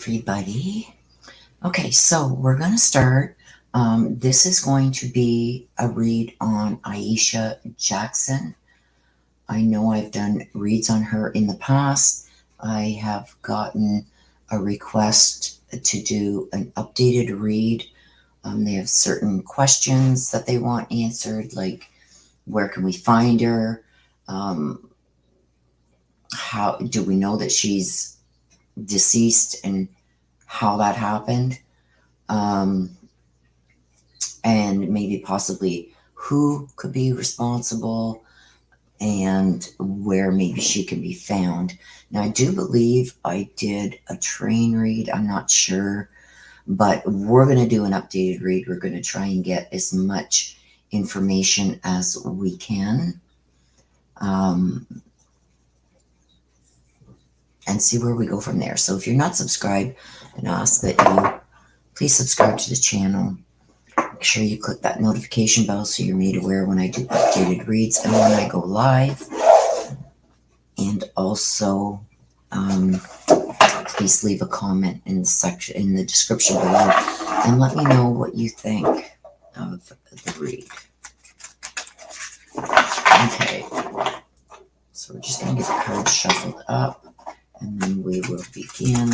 everybody. Okay, so we're going to start. This is going to be a read on Iesha Jackson. I know I've done reads on her in the past. I have gotten a request to do an updated read. They have certain questions that they want answered, like where can we find her? How do we know that she's deceased and how that happened? And maybe possibly who could be responsible and where maybe she can be found. Now, I do believe I did a train read. I'm not sure, but we're going to do an updated read. We're going to try and get as much information as we can, and see where we go from there. So if you're not subscribed, I ask that you please subscribe to the channel. Make sure you click that notification bell so you're made aware when I do updated reads and when I go live. And also, please leave a comment in the description below, and let me know what you think of the read. Okay, so we're just going to get the cards shuffled up, and then we will begin.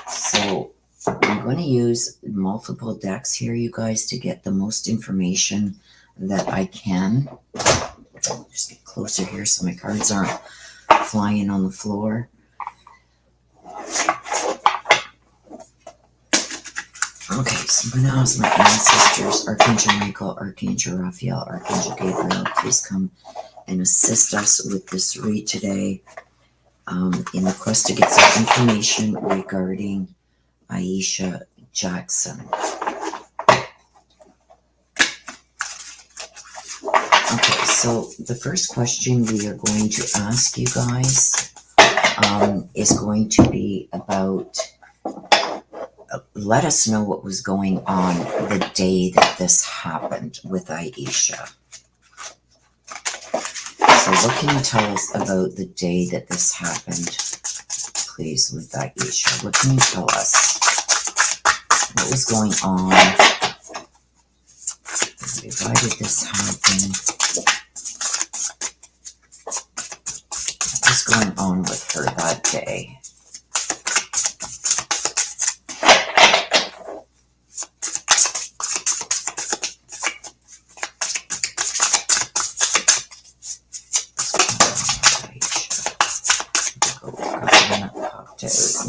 So I'm going to use multiple decks here, you guys, to get the most information that I can. Just get closer here so my cards aren't flying on the floor. Okay, so I'm going to ask my ancestors, Archangel Michael, Archangel Raphael, Archangel Gabriel, please come and assist us with this read today, in the quest to get some information regarding Iesha Jackson. Okay, so the first question we are going to ask you guys is going to be about, let us know what was going on the day that this happened with Iesha. So what can you tell us about the day that this happened, please, with Iesha? What can you tell us? What was going on? Why did this happen? What was going on with her that day?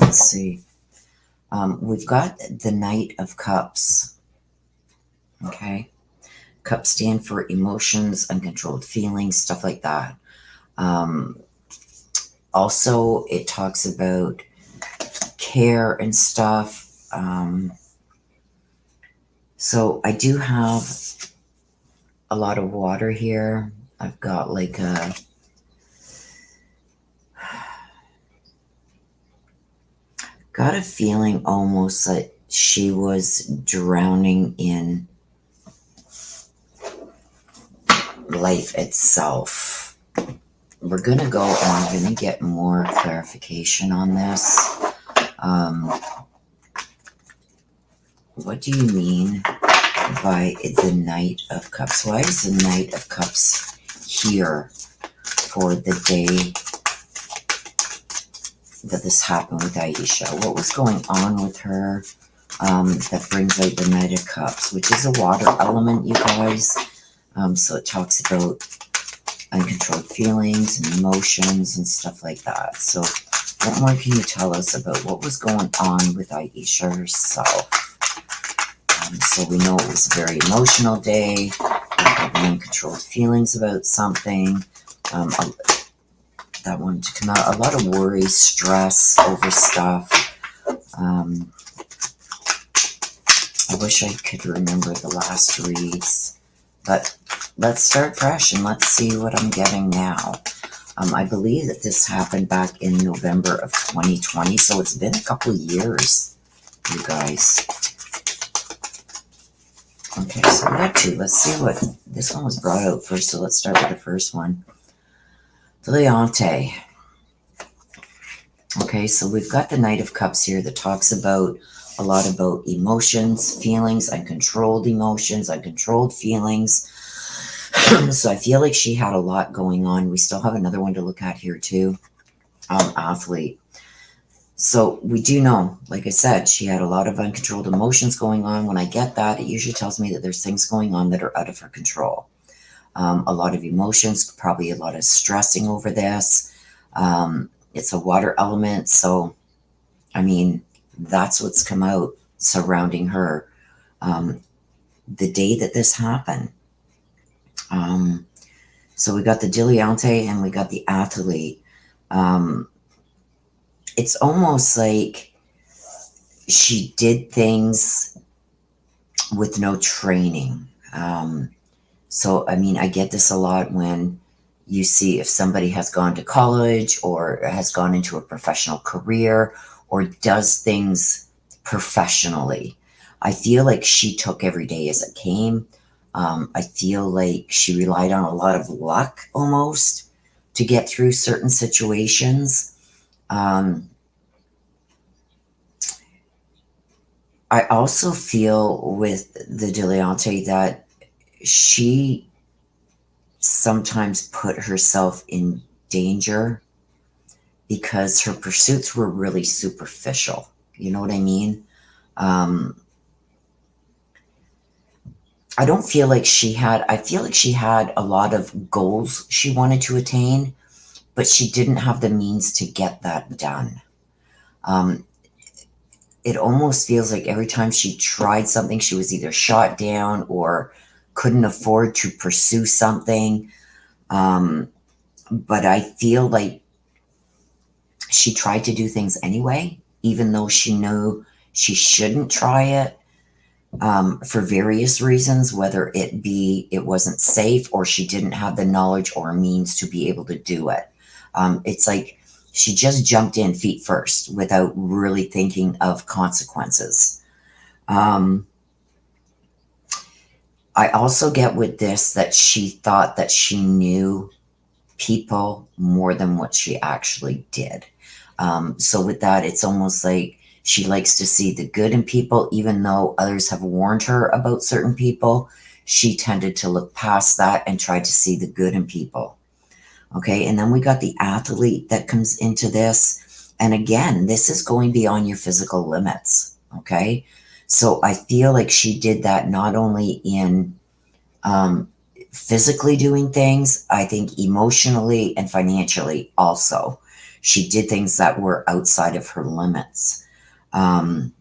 Let's see. We've got the Knight of Cups. Okay. Cups stand for emotions, uncontrolled feelings, stuff like that. Also, it talks about care and stuff. So I do have a lot of water here. I've got like a... got a feeling almost like she was drowning in life itself. We're going to go and I'm going to get more clarification on this. What do you mean by the Knight of Cups? Why is the Knight of Cups here for the day that this happened with Iesha? What was going on with her that brings out the Knight of Cups, which is a water element, you guys? So it talks about uncontrolled feelings and emotions and stuff like that. So what more can you tell us about what was going on with Iesha herself? So we know it was a very emotional day, having uncontrolled feelings about something. That wanted to come out. A lot of worry, stress over stuff. I wish I could remember the last reads. But let's start fresh and let's see what I'm getting now. I believe that this happened back in November of 2020. So it's been a couple of years, you guys. Okay, so we got two. Let's see what... this one was brought out first. So let's start with the first one. The Leonte. Okay, so we've got the Knight of Cups here that talks about a lot about emotions, feelings, uncontrolled emotions, uncontrolled feelings. So I feel like she had a lot going on. We still have another one to look at here too. Athlete. So we do know, like I said, she had a lot of uncontrolled emotions going on. When I get that, it usually tells me that there's things going on that are out of her control. A lot of emotions, probably a lot of stressing over this. It's a water element, so I mean, that's what's come out surrounding her the day that this happened. Um, so we got the dilettante and we got the athlete. Um, it's almost like she did things with no training. So, I mean, I get this a lot when you see if somebody has gone to college or has gone into a professional career or does things professionally. I feel like she took every day as it came. I feel like she relied on a lot of luck almost to get through certain situations. Um, I also feel with the dilettante that she sometimes put herself in danger because her pursuits were really superficial. You know what I mean? Um, I don't feel like I feel like she had a lot of goals she wanted to attain, but she didn't have the means to get that done. Um, it almost feels like every time she tried something, she was either shot down or couldn't afford to pursue something. Um, but I feel like she tried to do things anyway, even though she knew she shouldn't try it for various reasons, whether it be it wasn't safe or she didn't have the knowledge or means to be able to do it. It's like she just jumped in feet first without really thinking of consequences. Um, I also get with this that she thought that she knew people more than what she actually did. So with that, it's almost like she likes to see the good in people, even though others have warned her about certain people. She tended to look past that and try to see the good in people. Okay, and then we got the athlete that comes into this. And again, this is going beyond your physical limits. Okay, so I feel like she did that not only in um, physically doing things, I think emotionally and financially also. She did things that were outside of her limits. Um,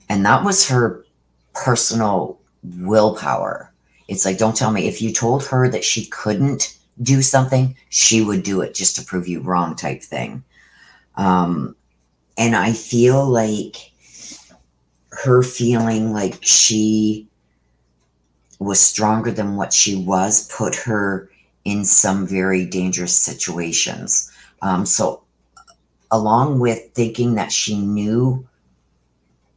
and that was her personal willpower. It's like, don't tell me if you told her that she couldn't do something, she would do it just to prove you wrong, type thing. Um, and I feel like her feeling like she was stronger than what she was put her in some very dangerous situations. So, along with thinking that she knew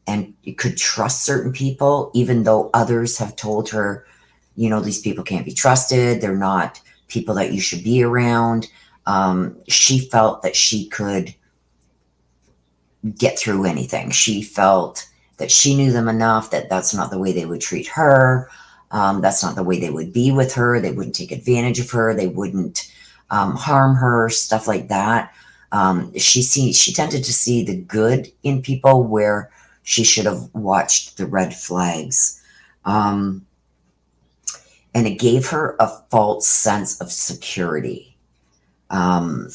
and could trust certain people, even though others have told her, you know, these people can't be trusted, they're not people that you should be around. She felt that she could get through anything. She felt that she knew them enough that that's not the way they would treat her. That's not the way they would be with her. They wouldn't take advantage of her. They wouldn't harm her, stuff like that. She tended to see the good in people where she should have watched the red flags. And it gave her a false sense of security. We're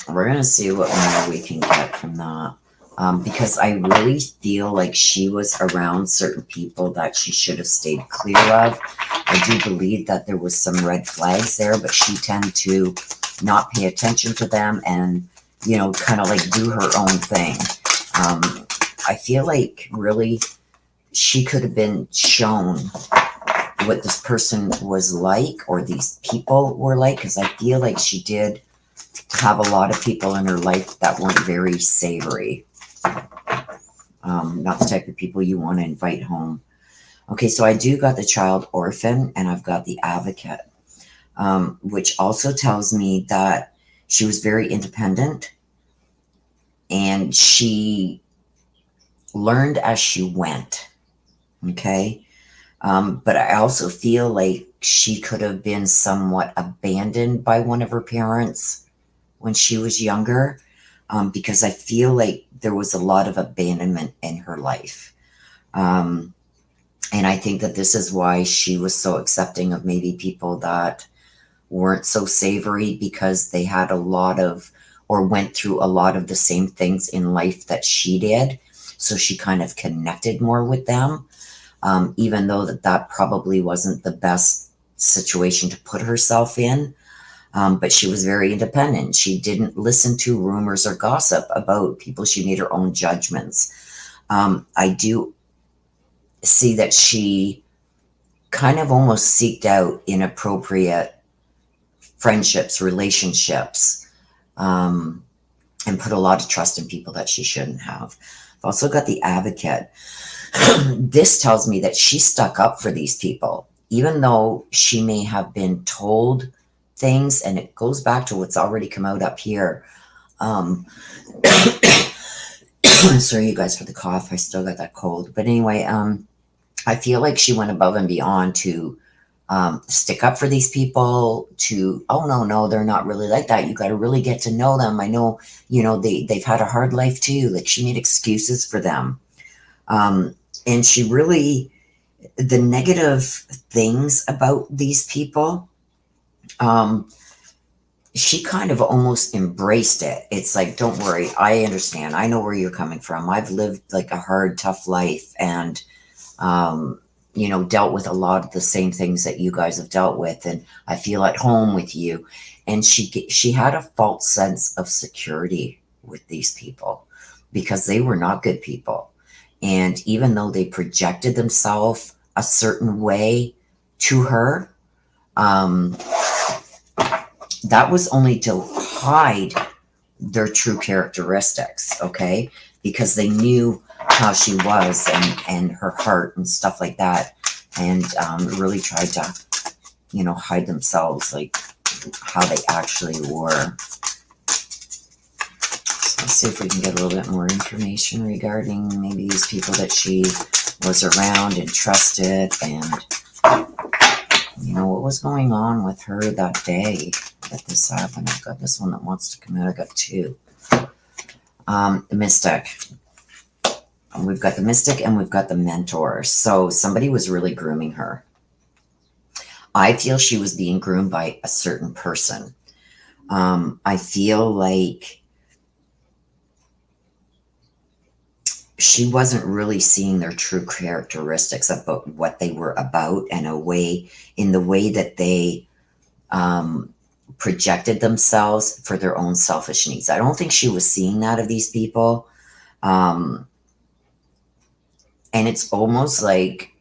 going to see what more we can get from that. Because I really feel like she was around certain people that she should have stayed clear of. I do believe that there was some red flags there, but she tended to not pay attention to them and, you know, kind of like do her own thing. I feel like really she could have been shown what this person was like or these people were like, because I feel like she did have a lot of people in her life that weren't very savory. Not the type of people you want to invite home. Okay, so I do got the child orphan and I've got the advocate, which also tells me that She was very independent, and she learned as she went. Okay. But I also feel like she could have been somewhat abandoned by one of her parents when she was younger, because I feel like there was a lot of abandonment in her life. Um, and I think that this is why she was so accepting of maybe people that weren't so savory, because they had a lot of, or went through a lot of the same things in life that she did. So she kind of connected more with them, even though that probably wasn't the best situation to put herself in. But she was very independent. She didn't listen to rumors or gossip about people. She made her own judgments. I do see that she kind of almost seeked out inappropriate friendships, relationships, and put a lot of trust in people that she shouldn't have. I've also got the Advocate. This tells me that she stuck up for these people, even though she may have been told things, and it goes back to what's already come out up here. Sorry, you guys, for the cough. I still got that cold. But anyway, I feel like she went above and beyond to stick up for these people, to, oh, no, they're not really like that. You got to really get to know them. I know, they've had a hard life too. Like, she made excuses for them. And she really, the negative things about these people, she kind of almost embraced it. It's like, don't worry, I understand. I know where you're coming from. I've lived like a hard, tough life, and, dealt with a lot of the same things that you guys have dealt with. And I feel at home with you. And she had a false sense of security with these people, because they were not good people. And even though they projected themselves a certain way to her, that was only to hide their true characteristics, okay? Because they knew how she was, and her heart and stuff like that, and really tried to, hide themselves, like how they actually were. So let's see if we can get a little bit more information regarding maybe these people that she was around and trusted, and what was going on with her that day that this happened. I've got this one that wants to come out. I got two. The Mystic. We've got the Mystic and we've got the Mentor. So somebody was really grooming her. I feel she was being groomed by a certain person. I feel like she wasn't really seeing their true characteristics about what they were about, and in the way that they projected themselves for their own selfish needs. I don't think she was seeing that of these people. And it's almost like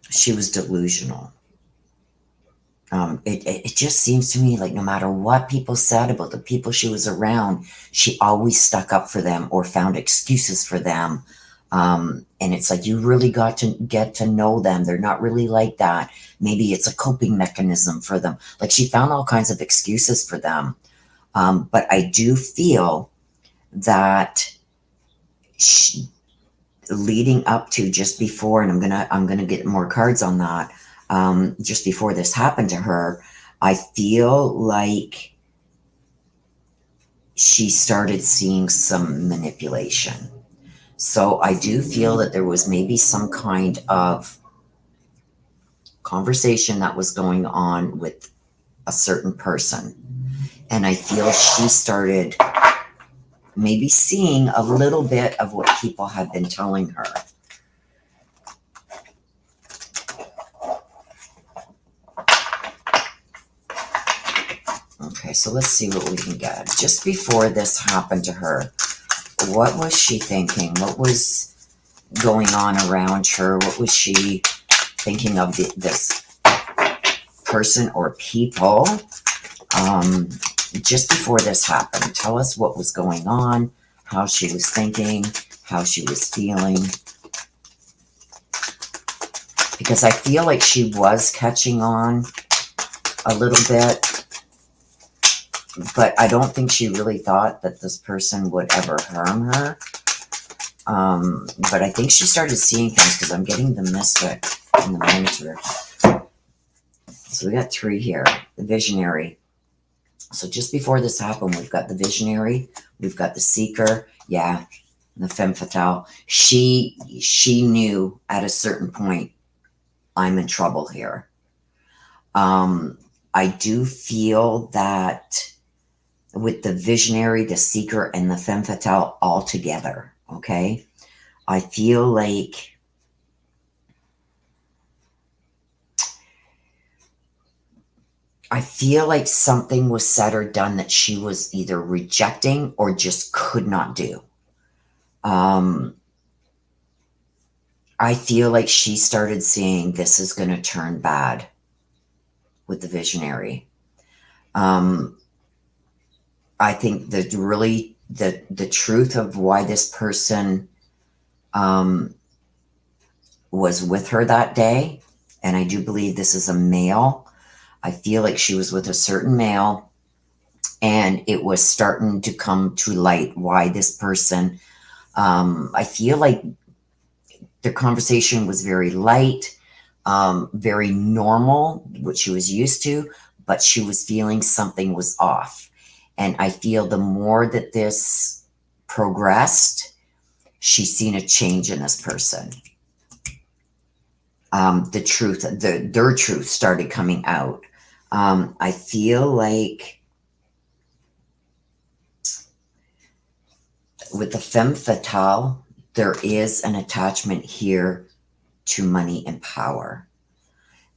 she was delusional. It just seems to me like no matter what people said about the people she was around, she always stuck up for them or found excuses for them. And it's like, you really got to get to know them. They're not really like that. Maybe it's a coping mechanism for them. Like, she found all kinds of excuses for them. But I do feel that leading up to, just before, and I'm gonna get more cards on that. Just before this happened to her, I feel like she started seeing some manipulation. So I do feel that there was maybe some kind of conversation that was going on with a certain person. And I feel she started maybe seeing a little bit of what people had been telling her. Okay, so let's see what we can get. Just before this happened to her, what was she thinking? What was going on around her? What was she thinking of this person or people? Just before this happened, tell us what was going on, how she was thinking, how she was feeling. Because I feel like she was catching on a little bit. But I don't think she really thought that this person would ever harm her. But I think she started seeing things because I'm getting the mystic and the mentor. So we got 3 here. The visionary. So just before this happened, we've got the visionary, we've got the seeker, yeah, and the femme fatale. She knew at a certain point, I'm in trouble here. I do feel that with the visionary, the seeker, and the femme fatale all together, okay? I feel like something was said or done that she was either rejecting or just could not do. I feel like she started seeing this is going to turn bad with the visionary. I think that really the truth of why this person was with her that day, and I do believe this is a male. I feel like she was with a certain male, and it was starting to come to light why this person, I feel like the conversation was very light, very normal, what she was used to, but she was feeling something was off. And I feel the more that this progressed, she's seen a change in this person. The truth, their truth started coming out. I feel like with the femme fatale, there is an attachment here to money and power.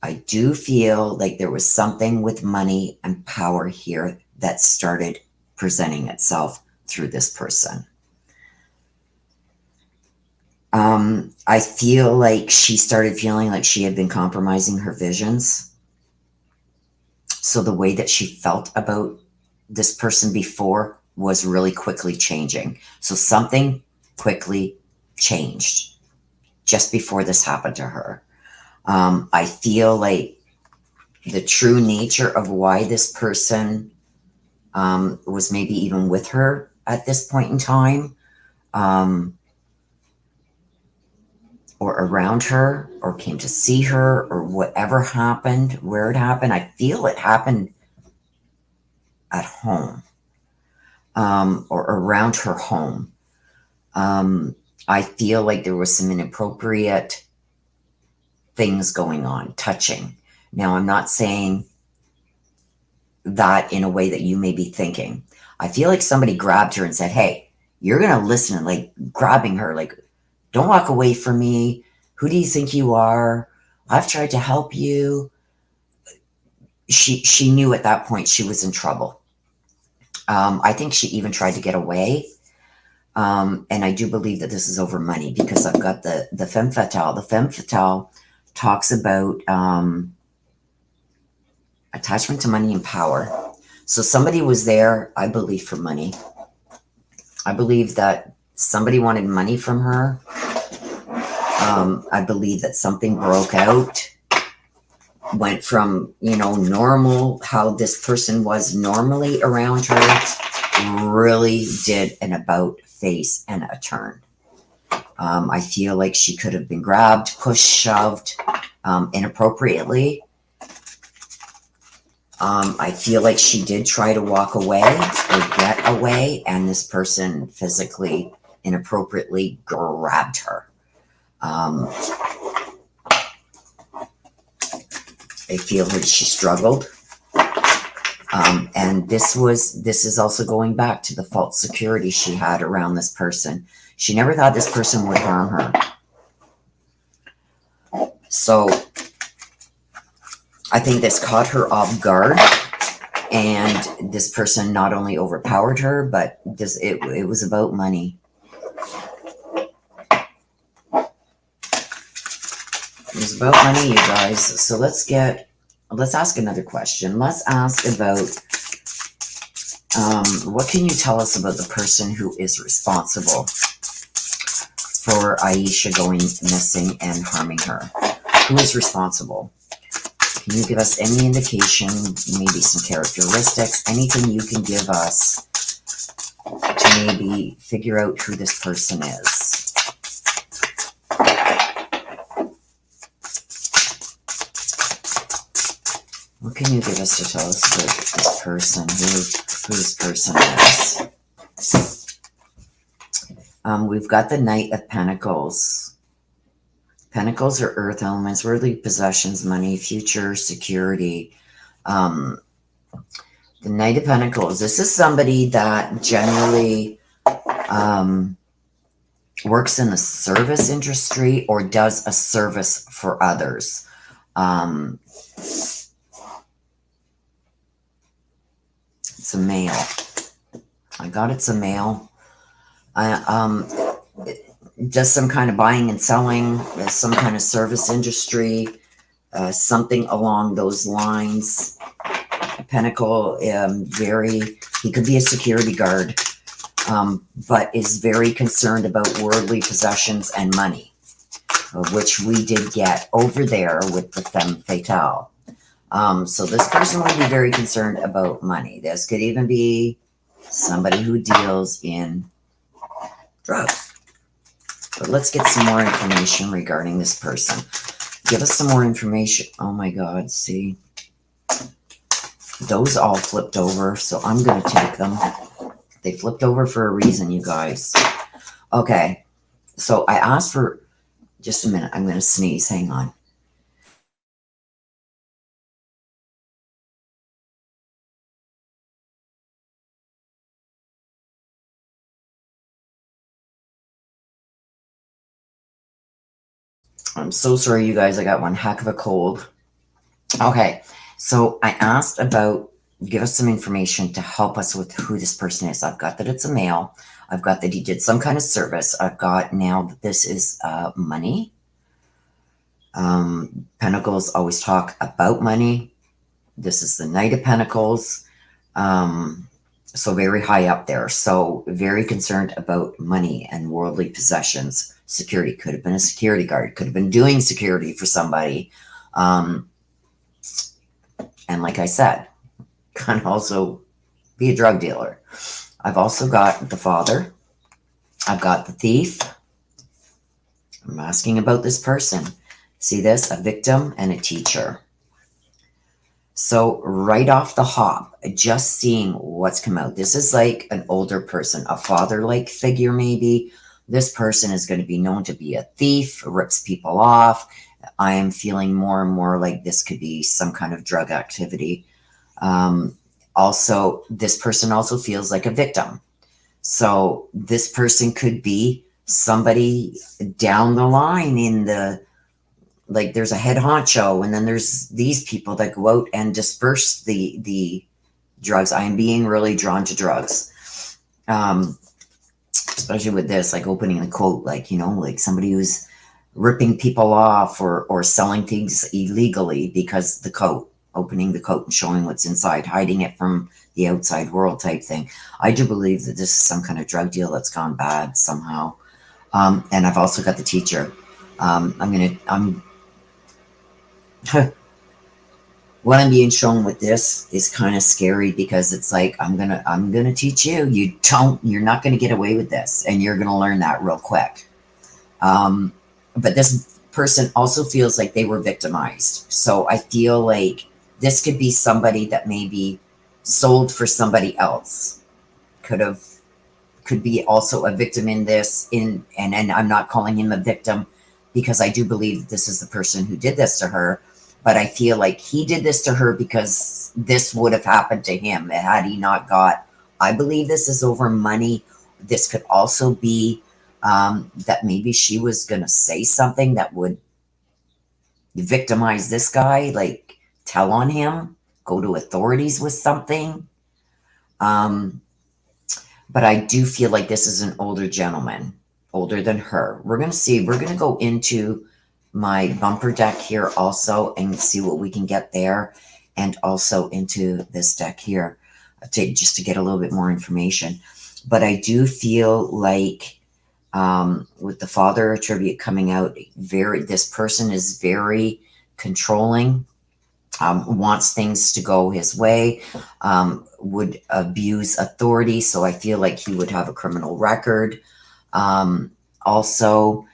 I do feel like there was something with money and power here that started presenting itself through this person. I feel like she started feeling like she had been compromising her visions. So the way that she felt about this person before was really quickly changing. So something quickly changed just before this happened to her. I feel like the true nature of why this person was maybe even with her at this point in time, or around her, or came to see her, or whatever happened, where it happened. I feel it happened at home, or around her home. I feel like there was some inappropriate things going on, touching. Now, I'm not saying that in a way that you may be thinking. I feel like somebody grabbed her and said, hey, you're going to listen, like grabbing her, like, don't walk away from me. Who do you think you are? I've tried to help you. She knew at that point she was in trouble. I think she even tried to get away. And I do believe that this is over money because I've got the femme fatale. The femme fatale talks about attachment to money and power. So somebody was there, I believe, for money. I believe that somebody wanted money from her. I believe that something broke out, went from, normal, how this person was normally around her, really did an about face and a turn. I feel like she could have been grabbed, pushed, shoved inappropriately. I feel like she did try to walk away or get away, and this person physically, inappropriately grabbed her. I feel that she struggled. And this is also going back to the false security she had around this person. She never thought this person would harm her. So I think this caught her off guard, and this person not only overpowered her, but it was about money. It was about money, you guys. So let's ask another question. Let's ask about what can you tell us about the person who is responsible for Iesha going missing and harming her? Who is responsible? Can Can you give us any indication, maybe some characteristics, anything you can give us to maybe figure out who this person is? What can you give us to tell us about this person, who this person is? We've got the Knight of Pentacles. Pentacles are earth elements, worldly possessions, money, future, security. The Knight of Pentacles. This is somebody that generally works in the service industry or does a service for others. It's a male. I got it's a male. Does some kind of buying and selling, some kind of service industry, something along those lines. Pentacle, he could be a security guard, but is very concerned about worldly possessions and money, which we did get over there with the femme fatale. So this person would be very concerned about money. This could even be somebody who deals in drugs. But let's get some more information regarding this person. Give us some more information. Oh my God, see? Those all flipped over, so I'm going to take them. They flipped over for a reason, you guys. Okay, so I asked for... Just a minute, I'm going to sneeze. Hang on. I'm so sorry, you guys. I got one heck of a cold. Okay, so I asked about, give us some information to help us with who this person is. I've got that it's a male. I've got that he did some kind of service. I've got now that this is money. Pentacles always talk about money. This is the Knight of Pentacles. So very high up there. So very concerned about money and worldly possessions. Security, could have been a security guard, could have been doing security for somebody. And like I said, can also be a drug dealer. I've also got the Father. I've got the Thief. I'm asking about this person. See this? A victim and a teacher. So right off the hop, just seeing what's come out. This is like an older person, a father-like figure maybe. This person is going to be known to be a thief, rips people off. I am feeling more and more like this could be some kind of drug activity. Also, this person also feels like a victim. So this person could be somebody down the line in the, like there's a head honcho and then there's these people that go out and disperse the drugs. I am being really drawn to drugs. Especially with this, like opening the quote, like, you know, like somebody who's ripping people off or selling things illegally because the coat, opening the coat and showing what's inside, hiding it from the outside world type thing. I do believe that this is some kind of drug deal that's gone bad somehow. And I've also got the teacher. What I'm being shown with this is kind of scary because it's like, I'm gonna teach you. You're not gonna get away with this, and you're gonna learn that real quick. But this person also feels like they were victimized. So I feel like this could be somebody that maybe sold for somebody else. Could be also a victim in this. And I'm not calling him a victim because I do believe that this is the person who did this to her. But I feel like he did this to her because this would have happened to him had he not got, I believe this is over money. This could also be that maybe she was going to say something that would victimize this guy, like tell on him, go to authorities with something. But I do feel like this is an older gentleman, older than her. We're going to see, we're going to go into my bumper deck here also and see what we can get there, and also into this deck here just to get a little bit more information. But I do feel like with the Father attribute coming out, this person is very controlling. wants things to go his way, would abuse authority. So I feel like he would have a criminal record. Also,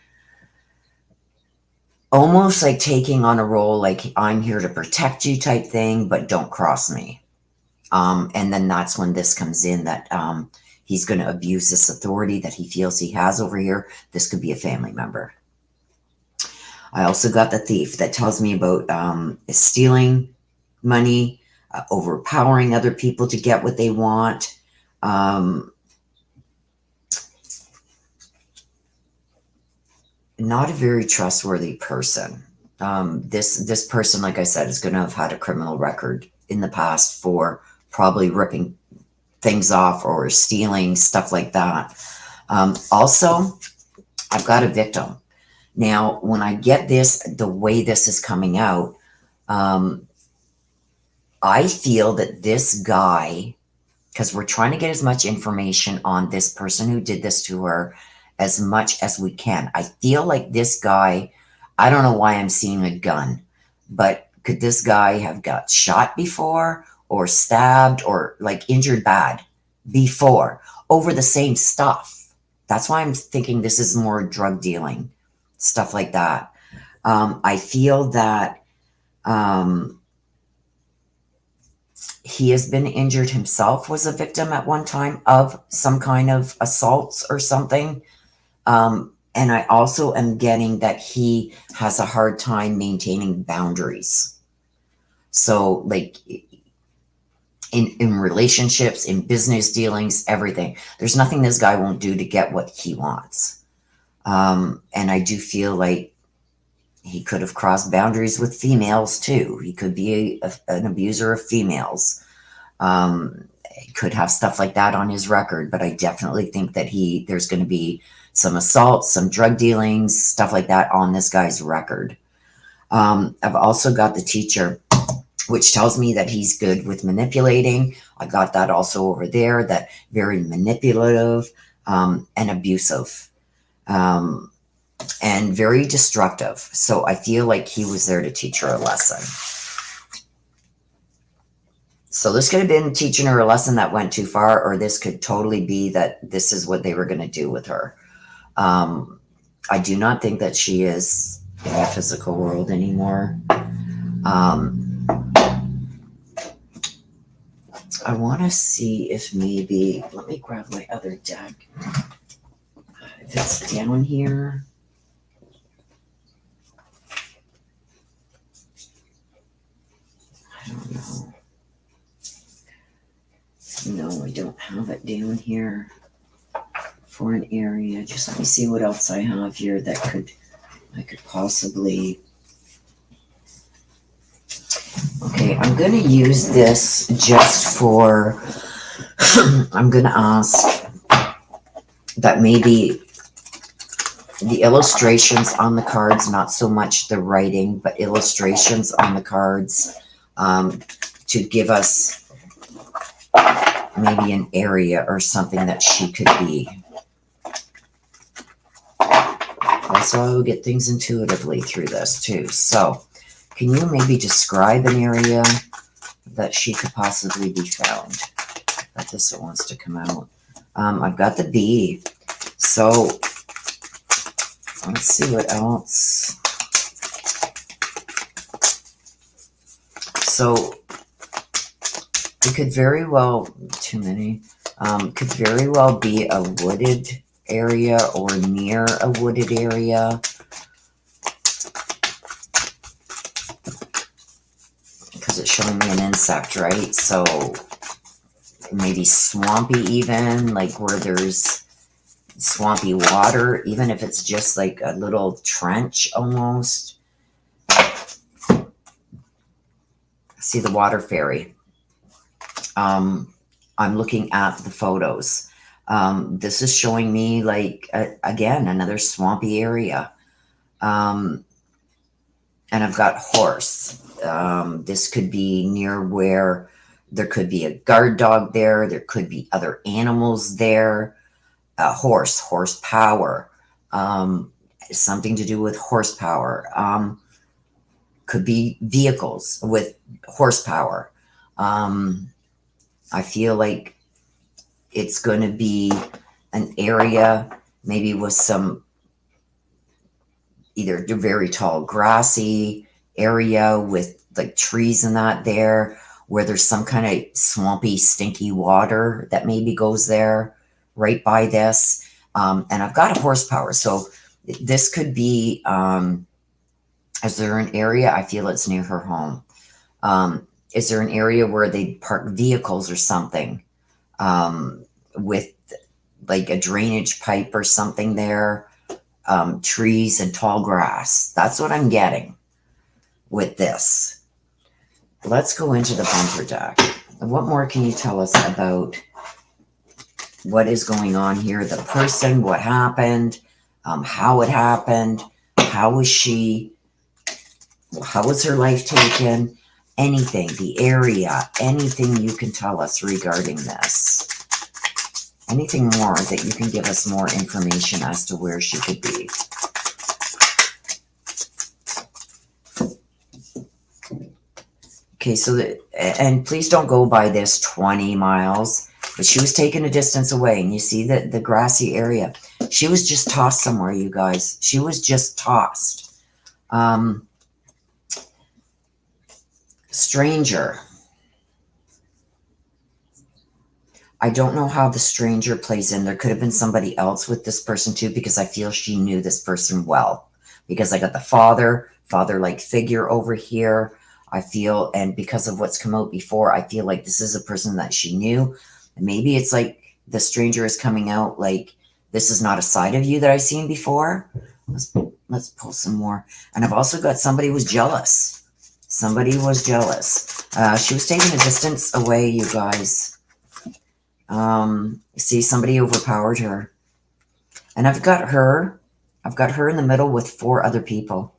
almost like taking on a role like I'm here to protect you type thing, but don't cross me. And then that's when this comes in, that he's going to abuse this authority that he feels he has over here. This could be a family member. I also got the thief that tells me about stealing money, overpowering other people to get what they want. Not a very trustworthy person. This person, like I said, is going to have had a criminal record in the past for probably ripping things off or stealing, stuff like that. Also, I've got a victim. Now, when I get this, the way this is coming out, I feel that this guy, because we're trying to get as much information on this person who did this to her as much as we can. I feel like this guy, I don't know why I'm seeing a gun, but could this guy have got shot before or stabbed or like injured bad before over the same stuff? That's why I'm thinking this is more drug dealing, stuff like that. I feel that he has been injured himself, was a victim at one time of some kind of assaults or something. And I also am getting that he has a hard time maintaining boundaries. So like in relationships, in business dealings, everything, there's nothing this guy won't do to get what he wants. And I do feel like he could have crossed boundaries with females too. He could be an abuser of females. He could have stuff like that on his record, but I definitely think that there's going to be some assaults, some drug dealings, stuff like that on this guy's record. I've also got the teacher, which tells me that he's good with manipulating. I got that also over there, that very manipulative and abusive. And very destructive. So I feel like he was there to teach her a lesson. So this could have been teaching her a lesson that went too far, or this could totally be that this is what they were going to do with her. I do not think that she is in the physical world anymore. I want to see if maybe, let me grab my other deck. If it's down here. I don't know. No, I don't have it down here for an area. Just let me see what else I have here that I could possibly. Okay, I'm going to use this just for, I'm going to ask that maybe the illustrations on the cards, not so much the writing, but illustrations on the cards, to give us maybe an area or something that she could be. Also, I will get things intuitively through this too. So, can you maybe describe an area that she could possibly be found? That this wants to come out. I've got the bee. So, let's see what else. So, it could very well, too many, could very well be a wooded area or near a wooded area. Because it's showing me an insect, right? So maybe swampy even, like where there's swampy water, even if it's just like a little trench almost. See the water fairy. I'm looking at the photos. This is showing me like, again, another swampy area. And I've got horse. This could be near where there could be a guard dog there. There could be other animals there. Horsepower. Something to do with horsepower. Could be vehicles with horsepower. I feel like it's going to be an area maybe with some either very tall grassy area with like trees and that there, where there's some kind of swampy, stinky water that maybe goes there right by this. And I've got a horsepower. So this could be, is there an area? I feel it's near her home. Is there an area where they park vehicles or something with like a drainage pipe or something there? Trees and tall grass. That's what I'm getting with this. Let's go into the bumper deck. What more can you tell us about what is going on here? The person, what happened, how it happened, how was she, how was her life taken, anything, the area, anything you can tell us regarding this. Anything more that you can give us more information as to where she could be. Okay, so that, and please don't go by this 20 miles, but she was taken a distance away, and you see the grassy area. She was just tossed somewhere, you guys. She was just tossed. Stranger. I don't know how the stranger plays in. There could have been somebody else with this person too, because I feel she knew this person well. Because I got the father-like figure over here. I feel, and because of what's come out before, I feel like this is a person that she knew. And maybe it's like the stranger is coming out like, this is not a side of you that I've seen before. Let's pull some more. And I've also got somebody who was jealous. Somebody was jealous. She was taking a distance away, you guys. See, somebody overpowered her. And I've got her in the middle with 4 other people.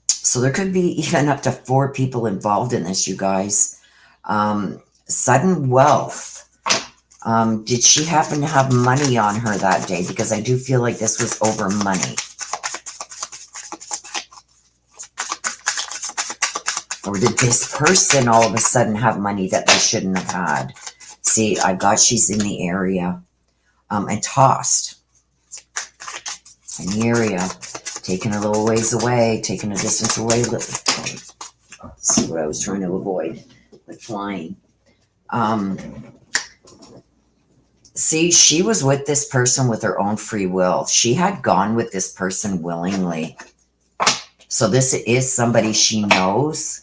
So there could be even up to 4 people involved in this, you guys. Sudden wealth. Did she happen to have money on her that day? Because I do feel like this was over money. Or did this person all of a sudden have money that they shouldn't have had? See, I got she's in the area. And tossed. In the area. Taken a little ways away. Taken a distance away. That's what I was trying to avoid. But flying. See, she was with this person with her own free will. She had gone with this person willingly. So this is somebody she knows.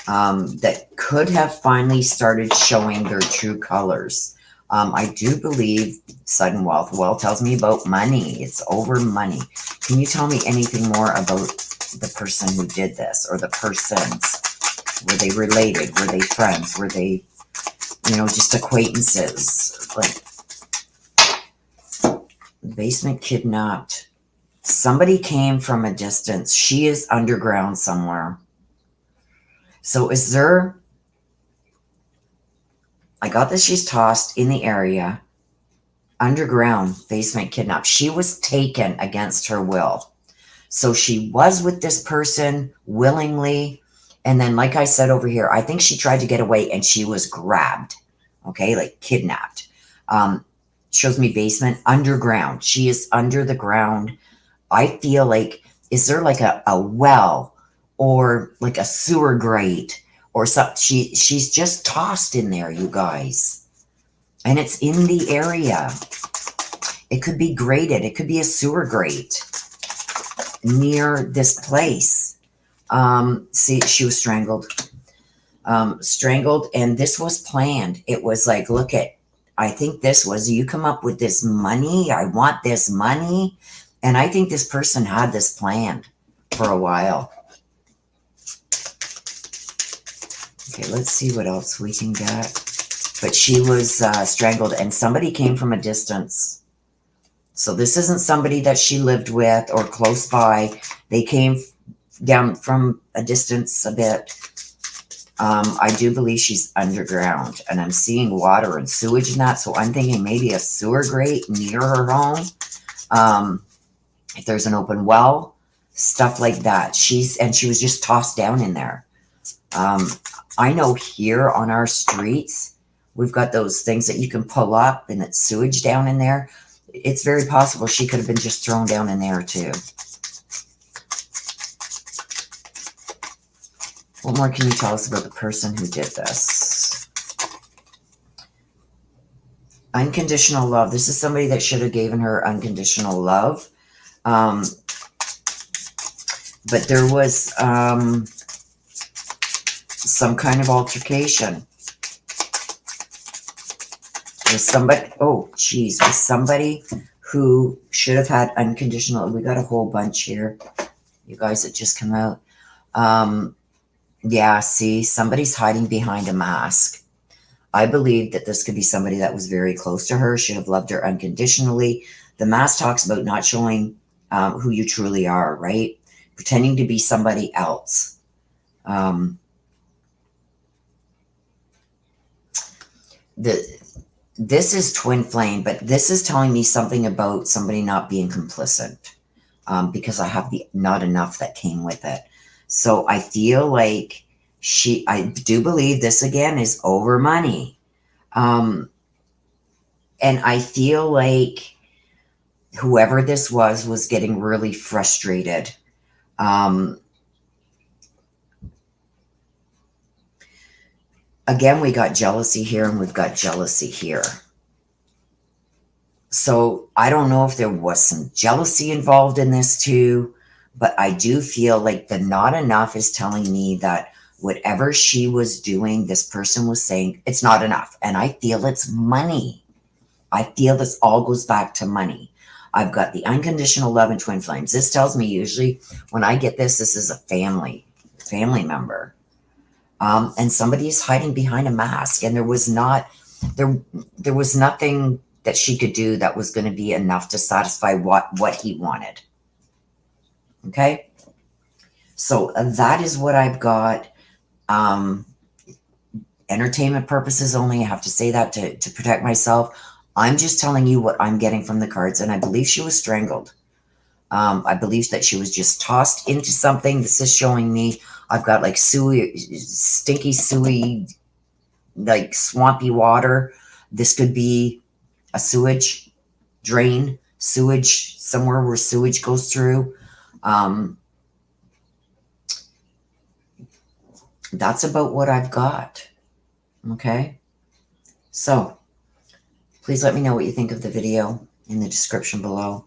That could have finally started showing their true colors. I do believe sudden wealth. Wealth tells me about money. It's over money. Can you tell me anything more about the person who did this, or the persons? Were they related? Were they friends? Were they, just acquaintances? Like, basement kidnapped. Somebody came from a distance. She is underground somewhere. So is there, I got that she's tossed in the area, underground, basement kidnapped. She was taken against her will. So she was with this person willingly. And then, like I said over here, I think she tried to get away and she was grabbed. Okay, like kidnapped. Shows me basement, underground. She is under the ground. I feel like, is there like a well or like a sewer grate or something? She's just tossed in there, you guys. And it's in the area. It could be grated. It could be a sewer grate near this place. See, she was strangled. Strangled, and this was planned. It was like, look at, I think this was, you come up with this money. I want this money. And I think this person had this planned for a while. Okay, let's see what else we can get. But she was strangled, and somebody came from a distance. So this isn't somebody that she lived with or close by. They came down from a distance a bit. I do believe she's underground, and I'm seeing water and sewage and that. So I'm thinking maybe a sewer grate near her home. If there's an open well, stuff like that. She was just tossed down in there. I know here on our streets, we've got those things that you can pull up and it's sewage down in there. It's very possible she could have been just thrown down in there too. What more can you tell us about the person who did this? Unconditional love. This is somebody that should have given her unconditional love. But there was some kind of altercation with somebody. Oh, geez, with somebody who should have had unconditional. We got a whole bunch here, you guys, that just come out. Yeah, see, somebody's hiding behind a mask. I believe that this could be somebody that was very close to her, should have loved her unconditionally. The mask talks about not showing who you truly are, right? Pretending to be somebody else. This is twin flame, but this is telling me something about somebody not being complicit, because I have the not enough that came with it. So I feel like I do believe this again is over money. And I feel like whoever this was getting really frustrated. Again, we got jealousy here and we've got jealousy here. So I don't know if there was some jealousy involved in this too, but I do feel like the not enough is telling me that whatever she was doing, this person was saying it's not enough. And I feel it's money. I feel this all goes back to money. I've got the unconditional love and twin flames. This tells me usually when I get this is a family member. And somebody is hiding behind a mask, and there was nothing that she could do that was going to be enough to satisfy what he wanted. Okay. So that is what I've got. Entertainment purposes only. I have to say that to protect myself. I'm just telling you what I'm getting from the cards, and I believe she was strangled. I believe that she was just tossed into something. This is showing me I've got like stinky, suey, like swampy water. This could be a sewage drain, sewage, somewhere where sewage goes through. That's about what I've got. Okay. So please let me know what you think of the video in the description below.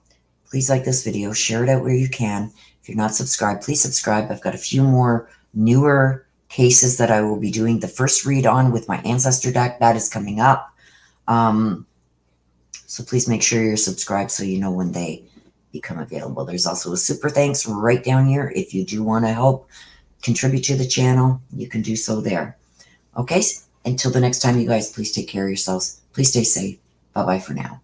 Please like this video, share it out where you can. If you're not subscribed, please subscribe. I've got a few more newer cases that I will be doing the first read on with my Ancestor deck. That is coming up. So please make sure you're subscribed so you know when they become available. There's also a super thanks right down here. If you do want to help contribute to the channel, you can do so there. Okay, until the next time, you guys, please take care of yourselves. Please stay safe. Bye-bye for now.